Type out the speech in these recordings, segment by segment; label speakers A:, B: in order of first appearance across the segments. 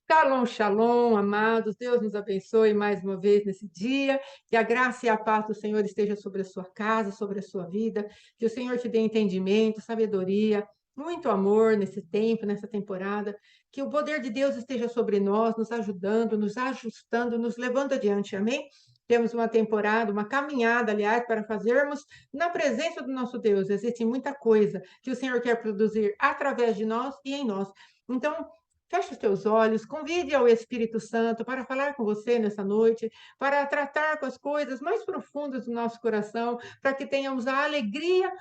A: Shalom, shalom, amados. Deus nos abençoe mais uma vez nesse dia. Que a graça e a paz do Senhor esteja sobre a sua casa, sobre a sua vida. Que o Senhor te dê entendimento, sabedoria, muito amor nesse tempo, nessa temporada. Que o poder de Deus esteja sobre nós, nos ajudando, nos ajustando, nos levando adiante. Amém? Temos uma temporada, uma caminhada, aliás, para fazermos na presença do nosso Deus. Existe muita coisa que o Senhor quer produzir através de nós e em nós. Então, feche os teus olhos, convide ao Espírito Santo para falar com você nessa noite, para tratar com as coisas mais profundas do nosso coração, para que tenhamos a alegria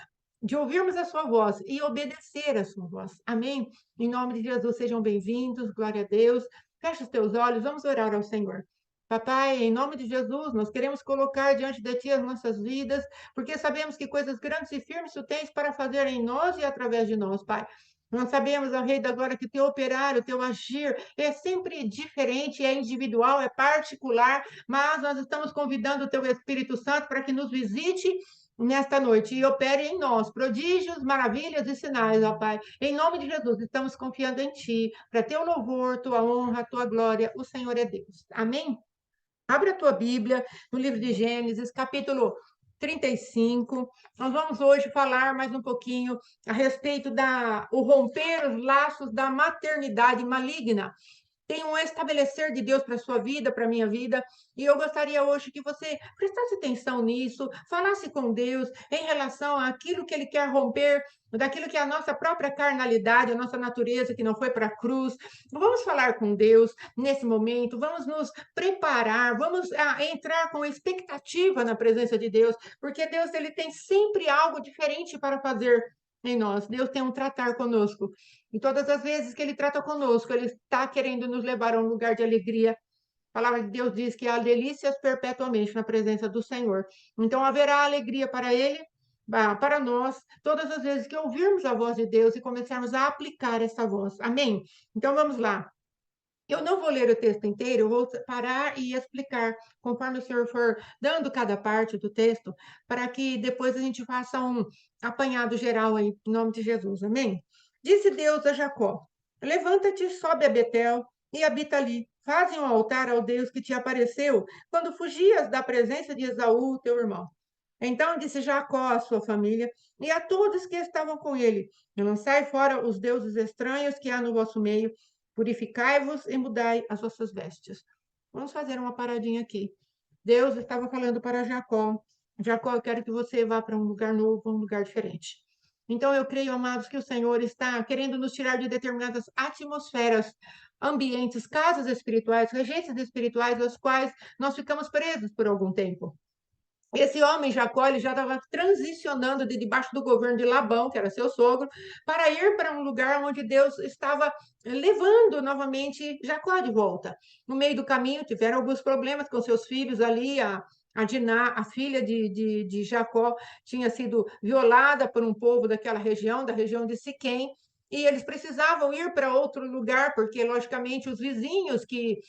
A: de ouvirmos a sua voz e obedecer a sua voz. Amém? Em nome de Jesus, sejam bem-vindos, glória a Deus. Feche os teus olhos, vamos orar ao Senhor. Papai, em nome de Jesus, nós queremos colocar diante de Ti as nossas vidas, porque sabemos que coisas grandes e firmes Tu tens para fazer em nós e através de nós, Pai. Nós sabemos, ó Rei da Glória, que o teu operar, o teu agir é sempre diferente, é individual, é particular, mas nós estamos convidando o teu Espírito Santo para que nos visite nesta noite e opere em nós prodígios, maravilhas e sinais, ó Pai. Em nome de Jesus, estamos confiando em Ti, para teu louvor, tua honra, tua glória. O Senhor é Deus. Amém? Abre a tua Bíblia no livro de Gênesis, capítulo 35. Nós vamos hoje falar mais um pouquinho a respeito da o romper os laços da maternidade maligna. Tem um estabelecer de Deus para a sua vida, para a minha vida, e eu gostaria hoje que você prestasse atenção nisso, falasse com Deus em relação àquilo que Ele quer romper, daquilo que é a nossa própria carnalidade, a nossa natureza que não foi para a cruz. Vamos falar com Deus nesse momento, vamos nos preparar, vamos entrar com expectativa na presença de Deus, porque Deus ele tem sempre algo diferente para fazer em nós. Deus tem um tratar conosco. E todas as vezes que ele trata conosco, ele está querendo nos levar a um lugar de alegria. A palavra de Deus diz que há delícias perpetuamente na presença do Senhor. Então haverá alegria para ele, para nós, todas as vezes que ouvirmos a voz de Deus e começarmos a aplicar essa voz. Amém? Então vamos lá. Eu não vou ler o texto inteiro, eu vou parar e explicar, conforme o senhor for dando cada parte do texto, para que depois a gente faça um apanhado geral aí, em nome de Jesus, amém? Disse Deus a Jacó: Levanta-te, sobe a Betel e habita ali. Faze um altar ao Deus que te apareceu quando fugias da presença de Esaú, teu irmão. Então disse Jacó à sua família e a todos que estavam com ele: Lançai fora os deuses estranhos que há no vosso meio, purificai-vos e mudai as vossas vestes. Vamos fazer uma paradinha aqui. Deus estava falando para Jacó: Jacó, eu quero que você vá para um lugar novo, um lugar diferente. Então, eu creio, amados, que o Senhor está querendo nos tirar de determinadas atmosferas, ambientes, casas espirituais, regências espirituais, das quais nós ficamos presos por algum tempo. Esse homem, Jacó, ele já estava transicionando de debaixo do governo de Labão, que era seu sogro, para ir para um lugar onde Deus estava levando novamente Jacó de volta. No meio do caminho, tiveram alguns problemas com seus filhos ali. A Diná, a filha de Jacó, tinha sido violada por um povo daquela região, da região de Siquém, e eles precisavam ir para outro lugar, porque, logicamente, os vizinhos que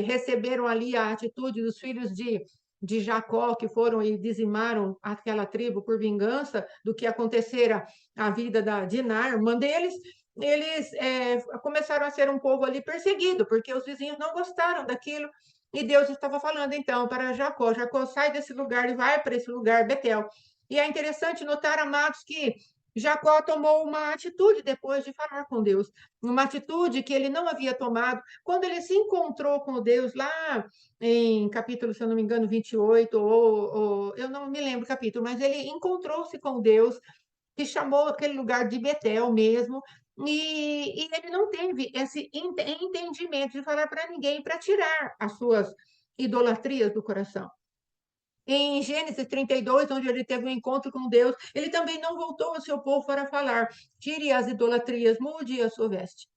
A: receberam ali a atitude dos filhos de Jacó, que foram e dizimaram aquela tribo por vingança do que acontecera à vida da Diná, irmã deles, eles começaram a ser um povo ali perseguido, porque os vizinhos não gostaram daquilo, e Deus estava falando então para Jacó: Jacó, sai desse lugar e vai para esse lugar, Betel. E é interessante notar, amados, que Jacó tomou uma atitude depois de falar com Deus, uma atitude que ele não havia tomado quando ele se encontrou com Deus lá em capítulo, se eu não me engano, 28, ou eu não me lembro o capítulo, mas ele encontrou-se com Deus, que chamou aquele lugar de Betel mesmo, e ele não teve esse entendimento de falar para ninguém para tirar as suas idolatrias do coração. Em Gênesis 32, onde ele teve um encontro com Deus, ele também não voltou ao seu povo para falar: tire as idolatrias, mude a sua veste.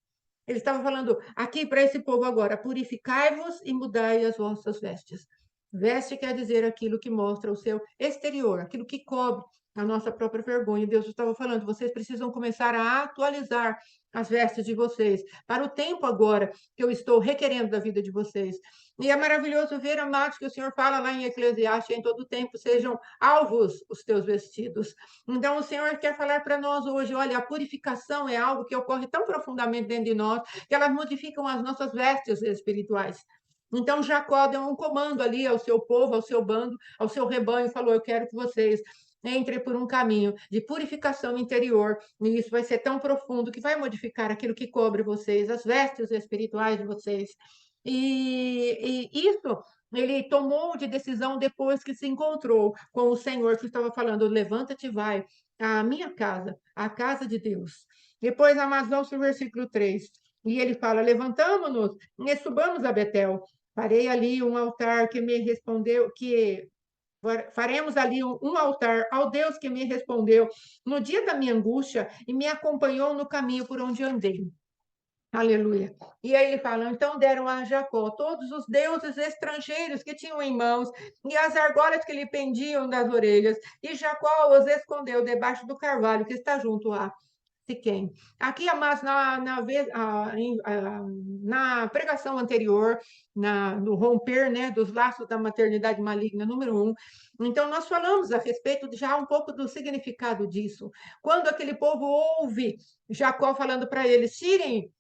A: Ele estava falando aqui para esse povo agora: purificai-vos e mudai as vossas vestes. Veste quer dizer aquilo que mostra o seu exterior, aquilo que cobre. a nossa própria vergonha. Deus estava falando, vocês precisam começar a atualizar as vestes de vocês para o tempo agora que eu estou requerendo da vida de vocês. E é maravilhoso ver, amados, que o Senhor fala lá em Eclesiastes, em todo tempo sejam alvos os teus vestidos. Então, o Senhor quer falar para nós hoje, olha, a purificação é algo que ocorre tão profundamente dentro de nós, que elas modificam as nossas vestes espirituais. Então, Jacó deu um comando ali ao seu povo, ao seu bando, ao seu rebanho, e falou, eu quero que vocês entrem por um caminho de purificação interior, e isso vai ser tão profundo que vai modificar aquilo que cobre vocês, as vestes espirituais de vocês. E isso ele tomou de decisão depois que se encontrou com o Senhor, que estava falando: levanta-te e vai à minha casa, à casa de Deus. Depois, vamos para o versículo 3. E ele fala: levantamo-nos e subamos a Betel. Farei ali um altar que me respondeu, que faremos ali um altar ao Deus que me respondeu no dia da minha angústia e me acompanhou no caminho por onde andei. Aleluia. E aí ele fala, então deram a Jacó todos os deuses estrangeiros que tinham em mãos e as argolas que lhe pendiam das orelhas, e Jacó os escondeu debaixo do carvalho que está junto a Siquém. Aqui, amados, na pregação anterior, no romper, né, dos laços da maternidade maligna, número 1, então nós falamos a respeito já um pouco do significado disso. Quando aquele povo ouve Jacó falando para eles, tirem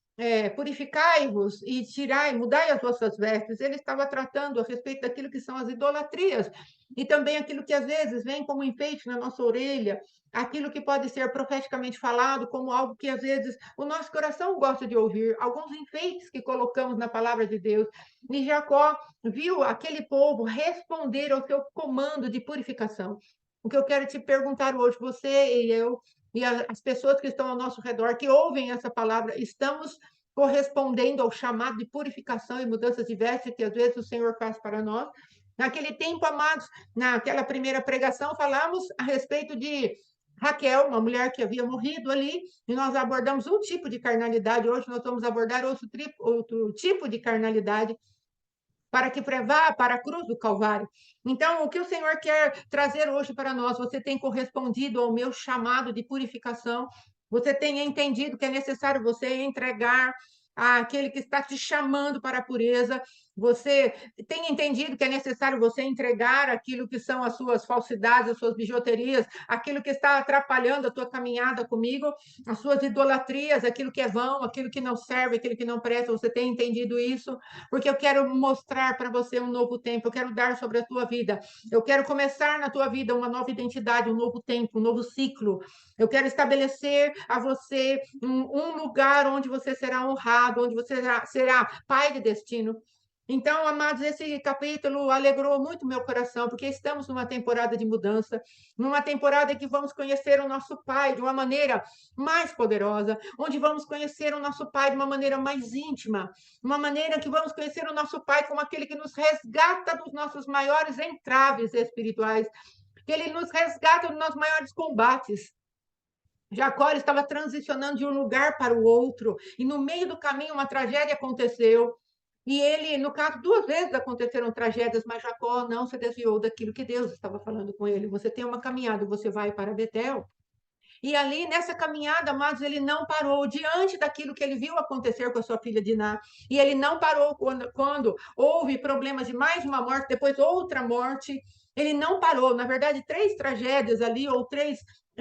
A: purificai-vos e tirai, mudai as vossas vestes. Ele estava tratando a respeito daquilo que são as idolatrias e também aquilo que às vezes vem como enfeite na nossa orelha, aquilo que pode ser profeticamente falado como algo que às vezes o nosso coração gosta de ouvir, alguns enfeites que colocamos na palavra de Deus. E Jacó viu aquele povo responder ao seu comando de purificação. O que eu quero te perguntar hoje, você e eu, e as pessoas que estão ao nosso redor, que ouvem essa palavra, estamos correspondendo ao chamado de purificação e mudanças de veste que às vezes o Senhor faz para nós. Naquele tempo, amados, naquela primeira pregação, falamos a respeito de Raquel, uma mulher que havia morrido ali, e nós abordamos um tipo de carnalidade. Hoje nós vamos abordar outro tipo de carnalidade, para que vá para a cruz do Calvário. Então, o que o Senhor quer trazer hoje para nós? Você tem correspondido ao meu chamado de purificação? Você tem entendido que é necessário você entregar àquele que está te chamando para a pureza? Você tem entendido que é necessário você entregar aquilo que são as suas falsidades, as suas bijuterias, aquilo que está atrapalhando a tua caminhada comigo, as suas idolatrias, aquilo que é vão, aquilo que não serve, aquilo que não presta? Você tem entendido isso? Porque eu quero mostrar para você um novo tempo, eu quero dar sobre a tua vida, eu quero começar na tua vida uma nova identidade, um novo tempo, um novo ciclo. Eu quero estabelecer a você um lugar onde você será honrado, onde você será pai de destino. Então, amados, esse capítulo alegrou muito meu coração, porque estamos numa temporada de mudança, numa temporada em que vamos conhecer o nosso Pai de uma maneira mais poderosa, onde vamos conhecer o nosso Pai de uma maneira mais íntima, uma maneira que vamos conhecer o nosso Pai como aquele que nos resgata dos nossos maiores entraves espirituais, que ele nos resgata dos nossos maiores combates. Jacó estava transicionando de um lugar para o outro, e no meio do caminho uma tragédia aconteceu. E ele, no caso, 2 vezes aconteceram tragédias, mas Jacó não se desviou daquilo que Deus estava falando com ele. Você tem uma caminhada, você vai para Betel. E ali, nessa caminhada, amados, ele não parou diante daquilo que ele viu acontecer com a sua filha Diná. E ele não parou quando houve problemas de mais uma morte, depois outra morte. Ele não parou. Na verdade, 3 tragédias ali, ou 3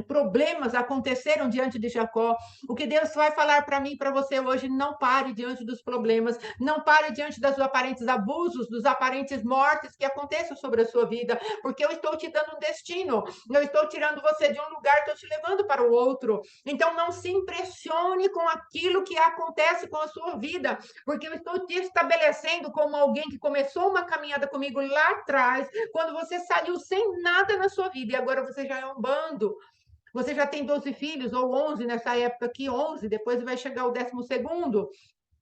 A: problemas aconteceram diante de Jacó. O que Deus vai falar para mim e para você hoje: não pare diante dos problemas, não pare diante dos aparentes abusos, dos aparentes mortes que aconteçam sobre a sua vida, porque eu estou te dando um destino, eu estou tirando você de um lugar, estou te levando para o outro. Então, não se impressione com aquilo que acontece com a sua vida, porque eu estou te estabelecendo como alguém que começou uma caminhada comigo lá atrás, quando você saiu sem nada na sua vida, e agora você já é um bando. Você já tem 12 filhos, ou 11 nessa época aqui, 11, depois vai chegar o 12º.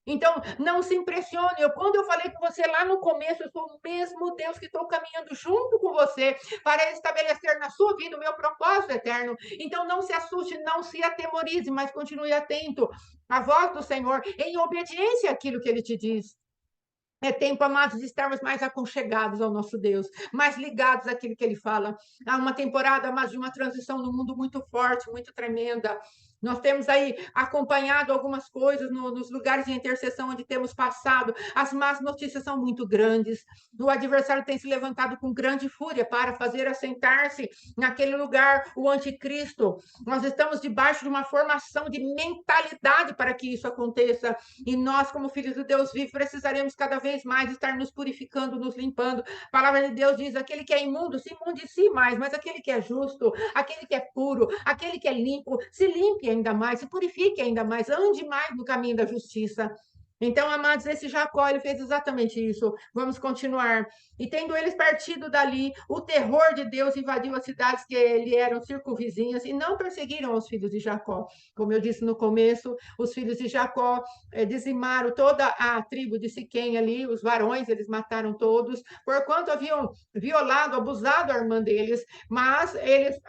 A: Então, não se impressione. Quando eu falei com você lá no começo, eu sou o mesmo Deus que estou caminhando junto com você para estabelecer na sua vida o meu propósito eterno. Então, não se assuste, não se atemorize, mas continue atento à voz do Senhor, em obediência àquilo que Ele te diz. É tempo, amados, de estarmos mais aconchegados ao nosso Deus, mais ligados àquilo que Ele fala. Há uma temporada, amados, de uma transição no mundo muito forte, muito tremenda. Nós temos aí acompanhado algumas coisas nos lugares de intercessão onde temos passado. As más notícias são muito grandes. O adversário tem se levantado com grande fúria para fazer assentar-se naquele lugar o anticristo. Nós estamos debaixo de uma formação de mentalidade para que isso aconteça. E nós, como filhos de Deus vivo, precisaremos cada vez mais estar nos purificando, nos limpando. A palavra de Deus diz: aquele que é imundo, se imundicie mais, mas aquele que é justo, aquele que é puro, aquele que é limpo, se limpe ainda mais, se purifique ainda mais, ande mais no caminho da justiça. Então, amados, esse Jacó, ele fez exatamente isso. Vamos continuar. E tendo eles partido dali, o terror de Deus invadiu as cidades que lhe eram circunvizinhas e não perseguiram os filhos de Jacó. Como eu disse no começo, os filhos de Jacó dizimaram toda a tribo de Siquém ali, os varões, eles mataram todos, porquanto haviam violado, abusado a irmã deles, mas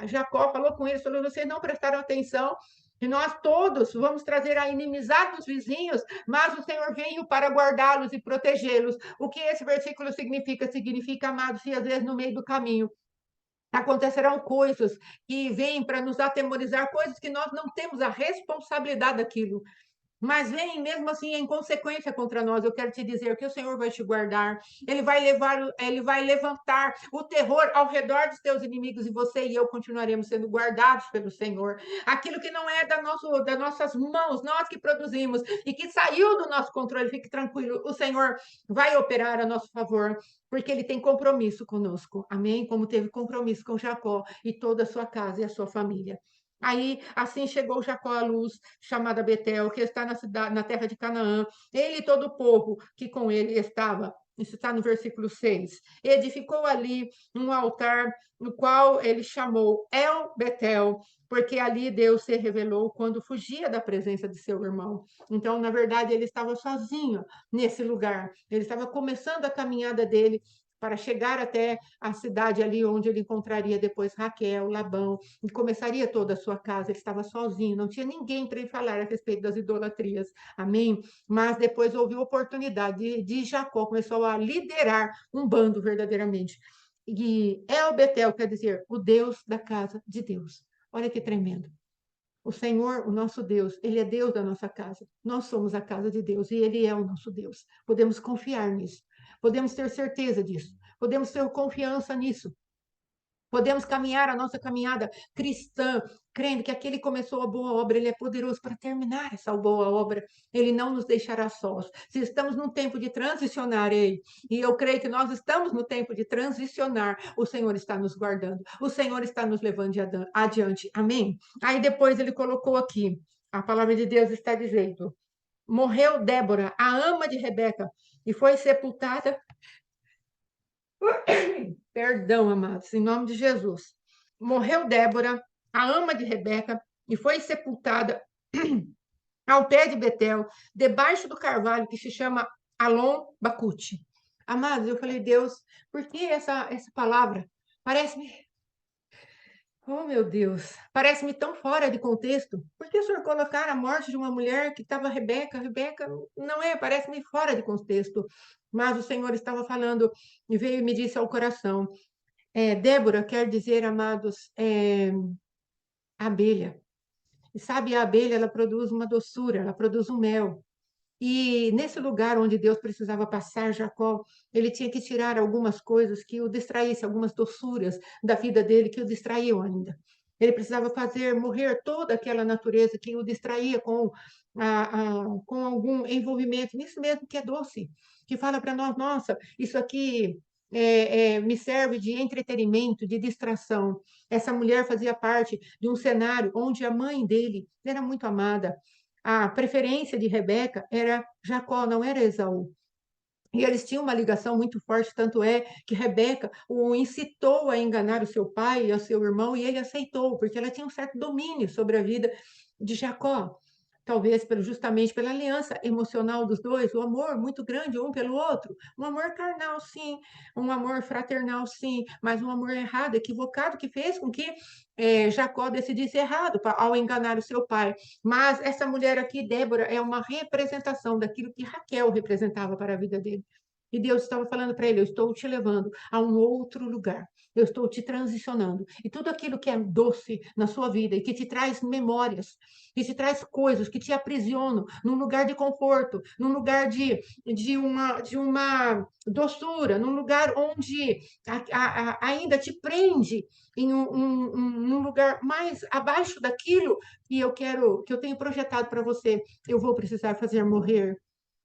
A: Jacó falou com eles, falou: vocês não prestaram atenção, e nós todos vamos trazer a inimizade dos vizinhos, mas o Senhor veio para guardá-los e protegê-los. O que esse versículo significa? Significa, amados, se às vezes no meio do caminho acontecerão coisas que vêm para nos atemorizar, coisas que nós não temos a responsabilidade daquilo, mas vem mesmo assim em consequência contra nós. Eu quero te dizer que o Senhor vai te guardar, ele vai levantar o terror ao redor dos teus inimigos, e você e eu continuaremos sendo guardados pelo Senhor. Aquilo que não é das nossas mãos, nós que produzimos e que saiu do nosso controle, fique tranquilo, o Senhor vai operar a nosso favor, porque ele tem compromisso conosco, amém? Como teve compromisso com Jacó e toda a sua casa e a sua família. Aí, assim chegou Jacó à luz, chamada Betel, que está na terra de Canaã. Ele e todo o povo que com ele estava. Isso está no versículo 6. Edificou ali um altar, no qual ele chamou El Betel, porque ali Deus se revelou quando fugia da presença de seu irmão. Então, na verdade, ele estava sozinho nesse lugar. Ele estava começando a caminhada dele para chegar até a cidade ali onde ele encontraria depois Raquel, Labão, e começaria toda a sua casa. Ele estava sozinho, não tinha ninguém para ele falar a respeito das idolatrias, amém? Mas depois houve oportunidade de Jacó, começou a liderar um bando verdadeiramente. E El Betel quer dizer o Deus da casa de Deus. Olha que tremendo. O Senhor, o nosso Deus, Ele é Deus da nossa casa. Nós somos a casa de Deus e Ele é o nosso Deus. Podemos confiar nisso. Podemos ter certeza disso. Podemos ter confiança nisso. Podemos caminhar a nossa caminhada cristã, crendo que aquele que começou a boa obra, ele é poderoso para terminar essa boa obra. Ele não nos deixará sós. Se estamos num tempo de transicionar, e eu creio que nós estamos no tempo de transicionar, o Senhor está nos guardando, o Senhor está nos levando adiante. Amém? Aí depois ele colocou aqui, a palavra de Deus está dizendo: morreu Débora, a ama de Rebeca, e foi sepultada. Perdão, amados, em nome de Jesus. Morreu Débora, a ama de Rebeca, e foi sepultada ao pé de Betel, debaixo do carvalho que se chama Alon Bacute. Amados, eu falei: Deus, por que essa palavra parece-me, oh meu Deus, parece-me tão fora de contexto? Por que o Senhor colocar a morte de uma mulher que estava Rebeca? Rebeca não é, parece-me fora de contexto. Mas o Senhor estava falando e veio e me disse ao coração: Débora quer dizer, amados, abelha. E sabe, a abelha, ela produz uma doçura, ela produz um mel. E nesse lugar onde Deus precisava passar Jacó, ele tinha que tirar algumas coisas que o distraíssem, algumas doçuras da vida dele que o distraíam ainda. Ele precisava fazer morrer toda aquela natureza que o distraía com algum envolvimento nisso mesmo que é doce, que fala para nós: nossa, isso aqui me serve de entretenimento, de distração. Essa mulher fazia parte de um cenário onde a mãe dele era muito amada. A preferência de Rebeca era Jacó, não era Esaú. E eles tinham uma ligação muito forte, tanto é que Rebeca o incitou a enganar o seu pai e o seu irmão, e ele aceitou, porque ela tinha um certo domínio sobre a vida de Jacó. Talvez justamente pela aliança emocional dos dois, o amor muito grande um pelo outro. Um amor carnal, sim, um amor fraternal, sim, mas um amor errado, equivocado, que fez com que Jacó decidisse errado ao enganar o seu pai. Mas essa mulher aqui, Débora, é uma representação daquilo que Raquel representava para a vida dele. E Deus estava falando para ele: eu estou te levando a um outro lugar. Eu estou te transicionando. E tudo aquilo que é doce na sua vida e que te traz memórias, que te traz coisas que te aprisionam num lugar de conforto, num lugar de uma doçura, num lugar onde ainda te prende em um lugar mais abaixo daquilo que eu tenho projetado para você. Eu vou precisar fazer morrer.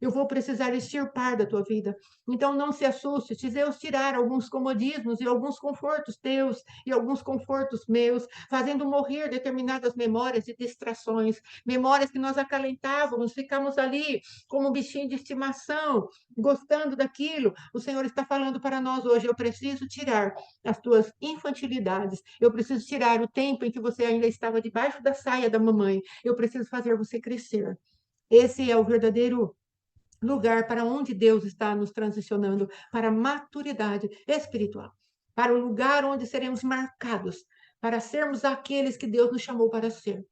A: Eu vou precisar extirpar da tua vida. Então, não se assuste, se Deus tirar alguns comodismos e alguns confortos teus e alguns confortos meus, fazendo morrer determinadas memórias e distrações, memórias que nós acalentávamos, ficamos ali como um bichinho de estimação, gostando daquilo. O Senhor está falando para nós hoje: eu preciso tirar as tuas infantilidades, eu preciso tirar o tempo em que você ainda estava debaixo da saia da mamãe, eu preciso fazer você crescer. Esse é o verdadeiro lugar para onde Deus está nos transicionando para a maturidade espiritual, para o lugar onde seremos marcados, para sermos aqueles que Deus nos chamou para ser.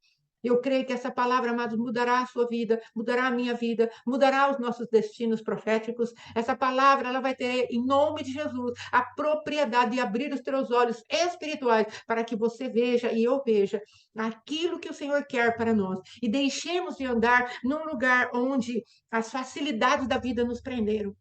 A: Eu creio que essa palavra, amados, mudará a sua vida, mudará a minha vida, mudará os nossos destinos proféticos. Essa palavra, ela vai ter, em nome de Jesus, a propriedade de abrir os teus olhos espirituais para que você veja e eu veja aquilo que o Senhor quer para nós. E deixemos de andar num lugar onde as facilidades da vida nos prenderam.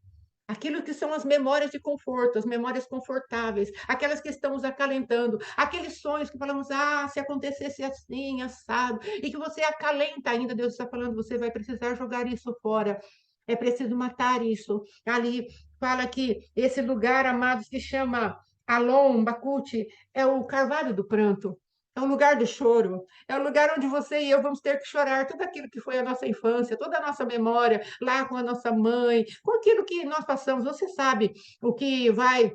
A: Aquilo que são as memórias de conforto, as memórias confortáveis, aquelas que estamos acalentando, aqueles sonhos que falamos: se acontecesse assim, assado, e que você acalenta ainda, Deus está falando: você vai precisar jogar isso fora. É preciso matar isso. Ali fala que esse lugar, amado, se chama Alon, Bacute, é o carvalho do pranto. É o lugar do choro, é o lugar onde você e eu vamos ter que chorar tudo aquilo que foi a nossa infância, toda a nossa memória, lá com a nossa mãe, com aquilo que nós passamos. Você sabe o que vai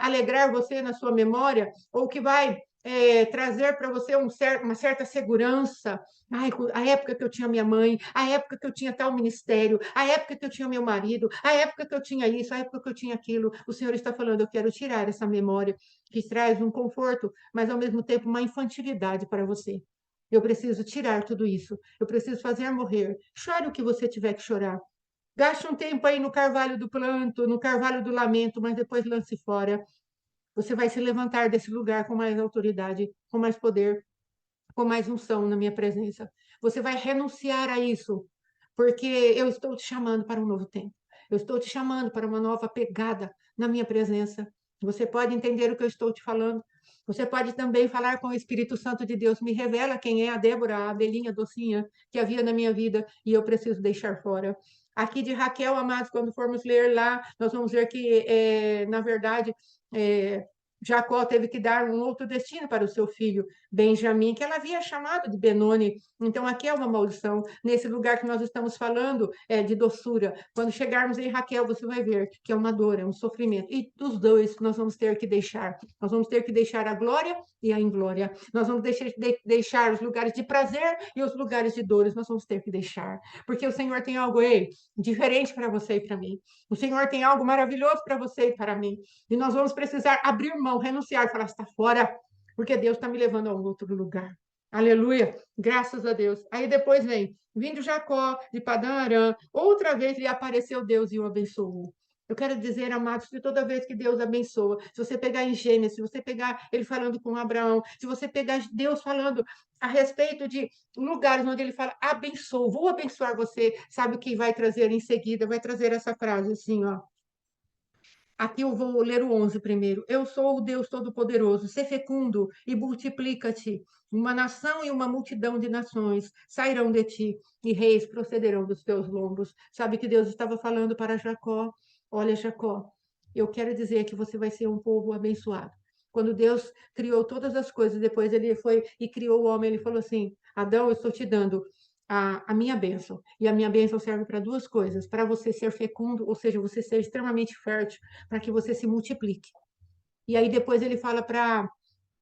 A: alegrar você na sua memória, ou o que vai trazer para você uma certa segurança. Ai, a época que eu tinha minha mãe, a época que eu tinha tal ministério, a época que eu tinha meu marido, a época que eu tinha isso, a época que eu tinha aquilo. O Senhor está falando: eu quero tirar essa memória que traz um conforto, mas ao mesmo tempo uma infantilidade para você. Eu preciso tirar tudo isso. Eu preciso fazer morrer. Chore o que você tiver que chorar. Gaste um tempo aí no carvalho do planto, no carvalho do lamento, mas depois lance fora. Você vai se levantar desse lugar com mais autoridade, com mais poder, com mais unção na minha presença. Você vai renunciar a isso, porque eu estou te chamando para um novo tempo. Eu estou te chamando para uma nova pegada na minha presença. Você pode entender o que eu estou te falando. Você pode também falar com o Espírito Santo de Deus. Me revela quem é a Débora, a abelhinha docinha que havia na minha vida e eu preciso deixar fora. Aqui de Raquel, amados, quando formos ler lá, nós vamos ver que, na verdade, Jacó teve que dar um outro destino para o seu filho, Benjamim, que ela havia chamado de Benoni. Então, aqui é uma maldição. Nesse lugar que nós estamos falando é de doçura. Quando chegarmos em Raquel, você vai ver que é uma dor, é um sofrimento. E dos dois nós vamos ter que deixar. Nós vamos ter que deixar a glória e a inglória. Nós vamos deixar os lugares de prazer e os lugares de dores. Nós vamos ter que deixar. Porque o Senhor tem algo diferente para você e para mim. O Senhor tem algo maravilhoso para você e para mim. E nós vamos precisar abrir mão, renunciar, falar: está fora, porque Deus está me levando a um outro lugar. Aleluia, graças a Deus. Aí depois vem, vindo Jacó de Padã Arã, outra vez lhe apareceu Deus e o abençoou. Eu quero dizer, amados, que toda vez que Deus abençoa, se você pegar em Gênesis, se você pegar ele falando com Abraão, se você pegar Deus falando a respeito de lugares onde ele fala: abençoo, vou abençoar você, sabe o que vai trazer em seguida? Vai trazer essa frase assim, ó. Aqui eu vou ler o 11 primeiro. Eu sou o Deus Todo-Poderoso, ser fecundo e multiplica-te. Uma nação e uma multidão de nações sairão de ti, e reis procederão dos teus lombos. Sabe que Deus estava falando para Jacó? Olha, Jacó, eu quero dizer que você vai ser um povo abençoado. Quando Deus criou todas as coisas, depois ele foi e criou o homem, ele falou assim: Adão, eu estou te dando a minha bênção. E a minha bênção serve para duas coisas: para você ser fecundo, ou seja, você ser extremamente fértil, para que você se multiplique. E aí depois ele fala para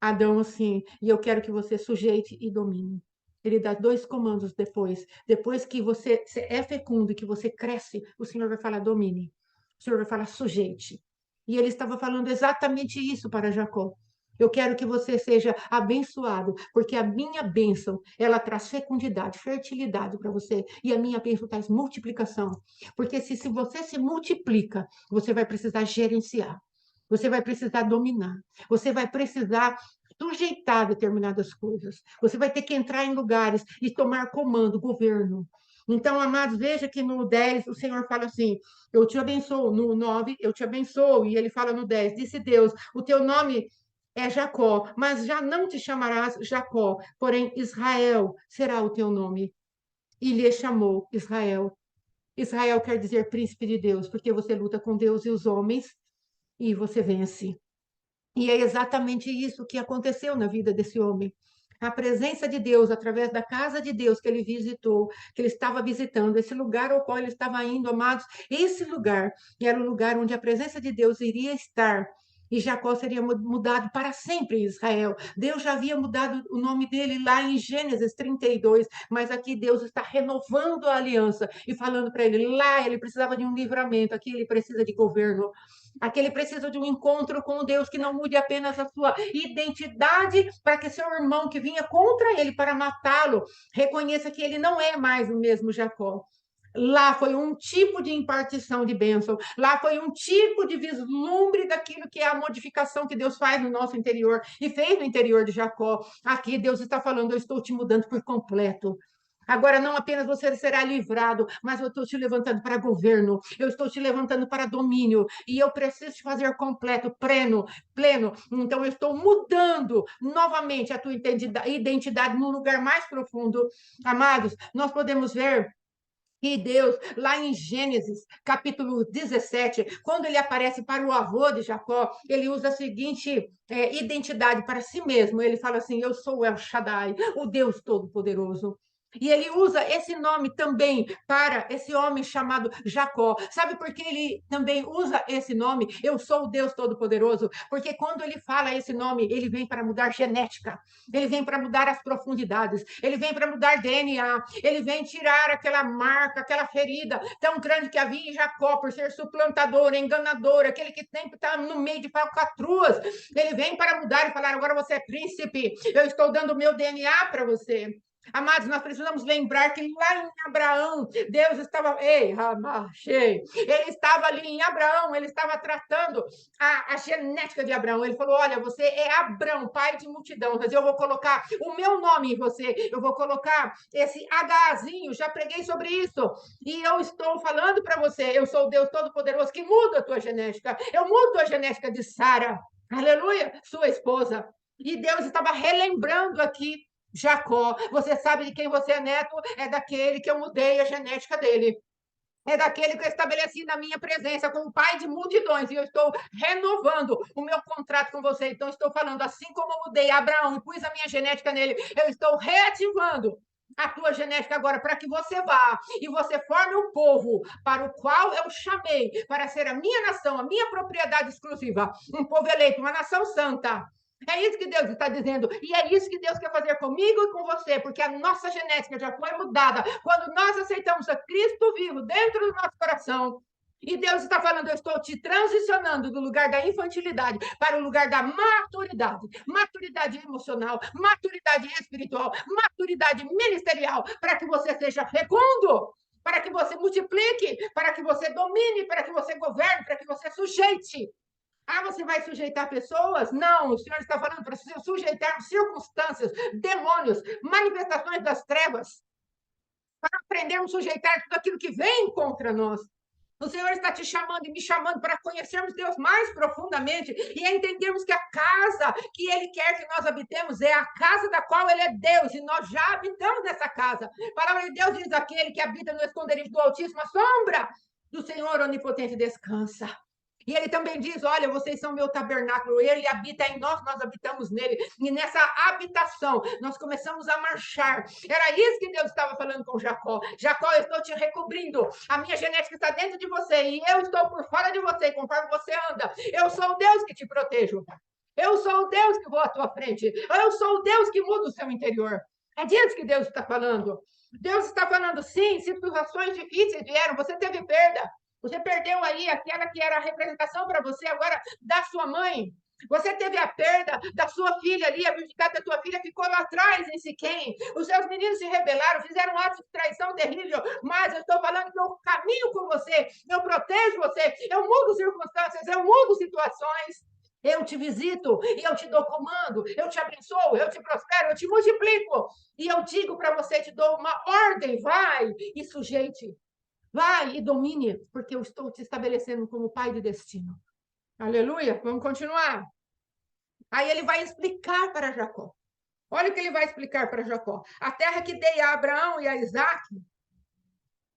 A: Adão assim: e eu quero que você sujeite e domine. Ele dá dois comandos depois. Depois que você é fecundo e que você cresce, o Senhor vai falar: domine. O Senhor vai falar: sujeite. E ele estava falando exatamente isso para Jacó. Eu quero que você seja abençoado, porque a minha bênção, ela traz fecundidade, fertilidade para você, e a minha bênção traz multiplicação. Porque se você se multiplica, você vai precisar gerenciar, você vai precisar dominar, você vai precisar sujeitar determinadas coisas, você vai ter que entrar em lugares e tomar comando, governo. Então, amados, veja que no 10 o Senhor fala assim: eu te abençoo. No 9 eu te abençoo. E ele fala no 10: disse Deus, o teu nome é Jacó, mas já não te chamarás Jacó, porém Israel será o teu nome. E lhe chamou Israel. Israel quer dizer príncipe de Deus, porque você luta com Deus e os homens e você vence. E é exatamente isso que aconteceu na vida desse homem. A presença de Deus, através da casa de Deus que ele visitou, que ele estava visitando, esse lugar ao qual ele estava indo, amados, esse lugar era o lugar onde a presença de Deus iria estar. E Jacó seria mudado para sempre em Israel. Deus já havia mudado o nome dele lá em Gênesis 32, mas aqui Deus está renovando a aliança e falando para ele: lá ele precisava de um livramento, aqui ele precisa de governo. Aquele precisa de um encontro com Deus que não mude apenas a sua identidade, para que seu irmão que vinha contra ele para matá-lo reconheça que ele não é mais o mesmo Jacó. Lá foi um tipo de impartição de bênção, lá foi um tipo de vislumbre daquilo que é a modificação que Deus faz no nosso interior e fez no interior de Jacó. Aqui Deus está falando: eu estou te mudando por completo. Agora, não apenas você será livrado, mas eu estou te levantando para governo, eu estou te levantando para domínio, e eu preciso te fazer completo, pleno, pleno. Então, eu estou mudando novamente a tua identidade num lugar mais profundo. Amados, nós podemos ver que Deus, lá em Gênesis, capítulo 17, quando ele aparece para o avô de Jacó, ele usa a seguinte identidade para si mesmo. Ele fala assim: eu sou El Shaddai, o Deus Todo-Poderoso. E ele usa esse nome também para esse homem chamado Jacó. Sabe por que ele também usa esse nome? Eu sou o Deus Todo-Poderoso. Porque quando ele fala esse nome, ele vem para mudar genética, ele vem para mudar as profundidades, ele vem para mudar DNA, ele vem tirar aquela marca, aquela ferida tão grande que havia em Jacó por ser suplantador, enganador, aquele que sempre está no meio de falcatruas. Ele vem para mudar e falar: agora você é príncipe, eu estou dando o meu DNA para você. Amados, nós precisamos lembrar que lá em Abraão, Deus estava, ei, Ramachei, ele estava ali em Abraão, ele estava tratando a genética de Abraão. Ele falou: olha, você é Abrão, pai de multidão, mas eu vou colocar o meu nome em você, eu vou colocar esse Hzinho, já preguei sobre isso, e eu estou falando para você: eu sou o Deus Todo-Poderoso que muda a tua genética, eu mudo a genética de Sara, aleluia, sua esposa. E Deus estava relembrando aqui Jacó: você sabe de quem você é neto? É daquele que eu mudei a genética dele. É daquele que eu estabeleci na minha presença como pai de multidões. E eu estou renovando o meu contrato com você. Então, estou falando: assim como eu mudei Abraão e pus a minha genética nele, eu estou reativando a tua genética agora, para que você vá e você forme um povo para o qual eu chamei para ser a minha nação, a minha propriedade exclusiva, um povo eleito, uma nação santa. É isso que Deus está dizendo, e é isso que Deus quer fazer comigo e com você, porque a nossa genética já foi mudada quando nós aceitamos a Cristo vivo dentro do nosso coração. E Deus está falando: eu estou te transicionando do lugar da infantilidade para o lugar da maturidade, maturidade emocional, maturidade espiritual, maturidade ministerial, para que você seja fecundo, para que você multiplique, para que você domine, para que você governe, para que você sujeite. Ah, você vai sujeitar pessoas? Não, o Senhor está falando para sujeitar circunstâncias, demônios, manifestações das trevas, para aprendermos a sujeitar tudo aquilo que vem contra nós. O Senhor está te chamando e me chamando para conhecermos Deus mais profundamente e entendermos que a casa que Ele quer que nós habitemos é a casa da qual Ele é Deus, e nós já habitamos nessa casa. A palavra de Deus diz: aquele que habita no esconderijo do Altíssimo, a sombra do Senhor Onipotente descansa. E ele também diz: olha, vocês são meu tabernáculo, ele habita em nós, nós habitamos nele. E nessa habitação, nós começamos a marchar. Era isso que Deus estava falando com Jacó: Jacó, eu estou te recobrindo, a minha genética está dentro de você, e eu estou por fora de você, conforme você anda. Eu sou o Deus que te protejo. Eu sou o Deus que vou à tua frente. Eu sou o Deus que muda o seu interior. É disso que Deus está falando. Deus está falando: sim, situações difíceis vieram, você teve perda. Você perdeu aí aquela que era a representação para você agora da sua mãe. Você teve a perda da sua filha ali, a virgindade da tua filha ficou lá atrás em Siquém. Os seus meninos se rebelaram, fizeram um ato de traição terrível, mas eu estou falando que eu caminho com você, eu protejo você, eu mudo circunstâncias, eu mudo situações. Eu te visito e eu te dou comando, eu te abençoo, eu te prospero, eu te multiplico. E eu digo para você, te dou uma ordem, vai e sujeite, vai e domine, porque eu estou te estabelecendo como pai de destino. Aleluia, vamos continuar. Aí ele vai explicar para Jacó. Olha o que ele vai explicar para Jacó. A terra que dei a Abraão e a Isaac,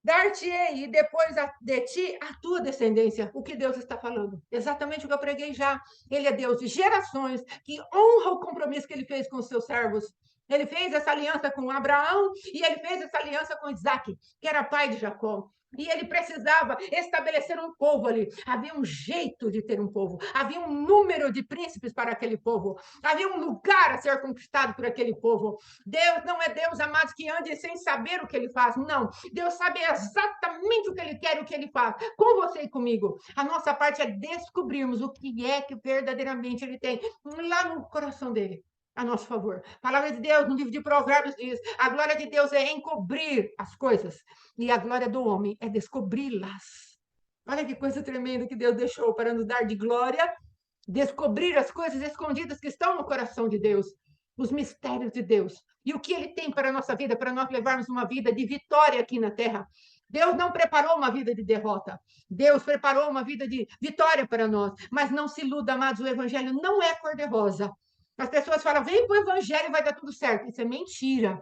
A: dar-te-ei, e depois de ti a tua descendência. O que Deus está falando? Exatamente o que eu preguei já. Ele é Deus de gerações, que honra o compromisso que ele fez com os seus servos. Ele fez essa aliança com Abraão e ele fez essa aliança com Isaac, que era pai de Jacó. E ele precisava estabelecer um povo ali. Havia um jeito de ter um povo. Havia um número de príncipes para aquele povo. Havia um lugar a ser conquistado por aquele povo. Deus não é Deus, amados, que ande sem saber o que ele faz. Não. Deus sabe exatamente o que ele quer e o que ele faz. Com você e comigo. A nossa parte é descobrirmos o que é que verdadeiramente ele tem lá no coração dele a nosso favor. A palavra de Deus, no livro de Provérbios, diz: a glória de Deus é encobrir as coisas, e a glória do homem é descobri-las. Olha que coisa tremenda que Deus deixou para nos dar de glória, descobrir as coisas escondidas que estão no coração de Deus, os mistérios de Deus, e o que ele tem para a nossa vida, para nós levarmos uma vida de vitória aqui na terra. Deus não preparou uma vida de derrota. Deus preparou uma vida de vitória para nós. Mas não se iluda, amados, o evangelho não é cor-de-rosa. As pessoas falam, vem para o evangelho e vai dar tudo certo. Isso é mentira.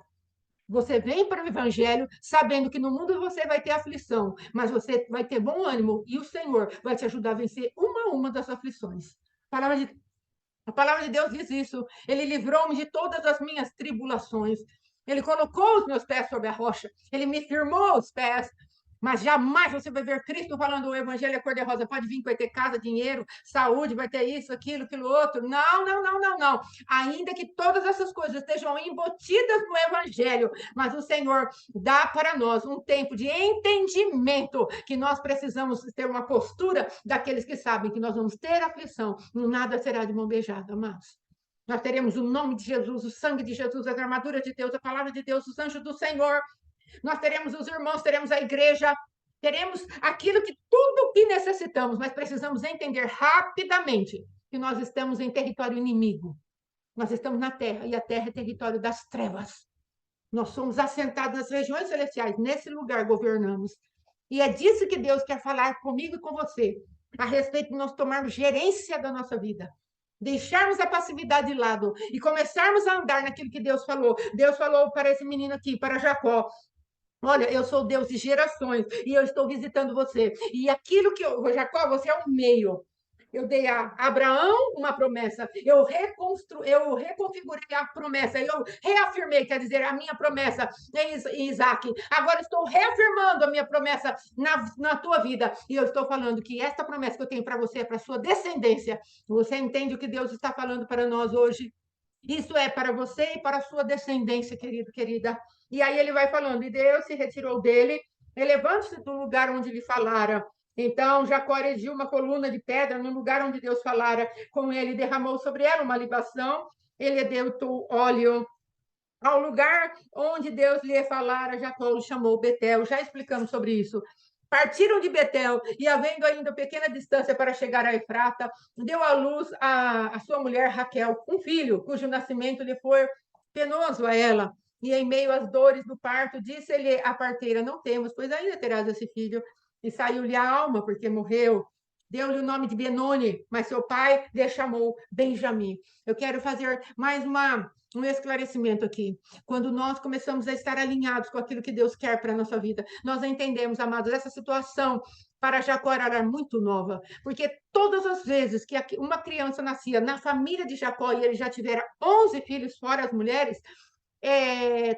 A: Você vem para o evangelho sabendo que no mundo você vai ter aflição, mas você vai ter bom ânimo e o Senhor vai te ajudar a vencer uma a uma das aflições. A palavra de Deus diz isso. Ele livrou-me de todas as minhas tribulações. Ele colocou os meus pés sobre a rocha. Ele me firmou os pés. Mas jamais você vai ver Cristo falando o evangelho é cor-de-rosa. Pode vir que vai ter casa, dinheiro, saúde, vai ter isso, aquilo outro. Não, não, não, não, não. Ainda que todas essas coisas estejam embutidas no evangelho, mas o Senhor dá para nós um tempo de entendimento que nós precisamos ter uma postura daqueles que sabem que nós vamos ter aflição. Nada será de mão beijada, amados. Nós teremos o nome de Jesus, o sangue de Jesus, as armaduras de Deus, a palavra de Deus, os anjos do Senhor. Nós teremos os irmãos, teremos a igreja, teremos aquilo que tudo que necessitamos, mas precisamos entender rapidamente que nós estamos em território inimigo. Nós estamos na terra, e a terra é território das trevas. Nós somos assentados nas regiões celestiais, nesse lugar governamos. E é disso que Deus quer falar comigo e com você, a respeito de nós tomarmos gerência da nossa vida. Deixarmos a passividade de lado e começarmos a andar naquilo que Deus falou. Deus falou para esse menino aqui, para Jacó: olha, eu sou Deus de gerações e eu estou visitando você. E aquilo que eu, Jacó, você é um meio. Eu dei a Abraão uma promessa, eu reconfigurei a promessa, eu reafirmei, quer dizer, a minha promessa em Isaac. Agora estou reafirmando a minha promessa na tua vida. E eu estou falando que esta promessa que eu tenho para você é para a sua descendência. Você entende o que Deus está falando para nós hoje? Isso é para você e para a sua descendência, querido, querida. E aí ele vai falando, e Deus se retirou dele, elevando-se do lugar onde lhe falara. Então Jacó erigiu uma coluna de pedra no lugar onde Deus falara com ele, derramou sobre ela uma libação, ele deu óleo. Ao lugar onde Deus lhe falara, Jacó o chamou Betel. Já explicamos sobre isso. Partiram de Betel e, havendo ainda pequena distância para chegar a Efrata, deu à luz a sua mulher Raquel, um filho, cujo nascimento lhe foi penoso a ela. E em meio às dores do parto, disse-lhe a parteira: não temos, pois ainda terás esse filho. E saiu-lhe a alma, porque morreu. Deu-lhe o nome de Benoni, mas seu pai lhe chamou Benjamim. Eu quero fazer mais um esclarecimento aqui. Quando nós começamos a estar alinhados com aquilo que Deus quer para a nossa vida, nós entendemos, amados, essa situação para Jacó era muito nova, porque todas as vezes que uma criança nascia na família de Jacó e ele já tivera 11 filhos, fora as mulheres,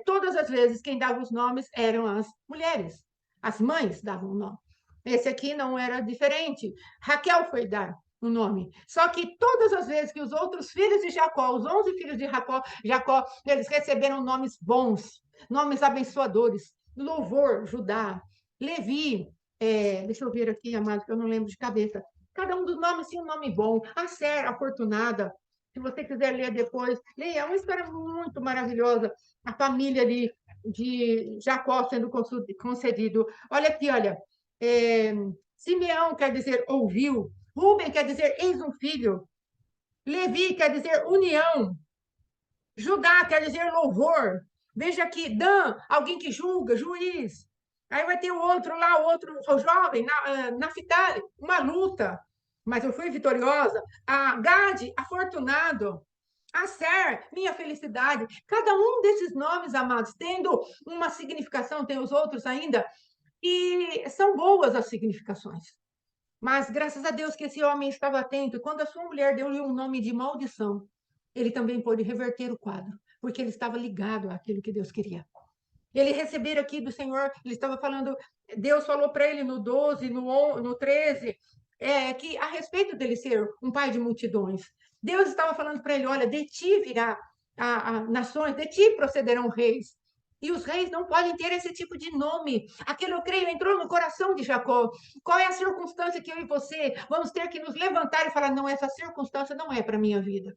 A: todas as vezes quem dava os nomes eram as mulheres, as mães davam o nome. Esse aqui não era diferente. Raquel foi dar o nome. Só que todas as vezes que os outros filhos de Jacó, os 11 filhos de Jacó, eles receberam nomes bons, nomes abençoadores. Louvor, Judá, Levi, deixa eu ver aqui, amado, que eu não lembro de cabeça. Cada um dos nomes tinha um nome bom. Asser, afortunada. Se você quiser ler depois, leia. É uma história muito maravilhosa. A família de Jacó sendo concedido. Olha aqui, olha. É, Simeão quer dizer ouviu. Rubem quer dizer eis um filho. Levi quer dizer união. Judá quer dizer louvor. Veja aqui, Dan, alguém que julga, juiz. Aí vai ter o outro lá, o outro, o jovem, Naftali, uma luta. Mas eu fui vitoriosa. A Gade, afortunado. Ser, minha felicidade. Cada um desses nomes, amados, tendo uma significação, tem os outros ainda, e são boas as significações. Mas graças a Deus que esse homem estava atento, e quando a sua mulher deu-lhe um nome de maldição, ele também pôde reverter o quadro, porque ele estava ligado àquilo que Deus queria. Ele receber aqui do Senhor, ele estava falando, Deus falou para ele no 12, no 13, que a respeito dele ser um pai de multidões, Deus estava falando para ele, olha, de ti virá a nações, de ti procederão reis. E os reis não podem ter esse tipo de nome. Aquilo, eu creio, entrou no coração de Jacó. Qual é a circunstância que eu e você vamos ter que nos levantar e falar, não, essa circunstância não é para a minha vida.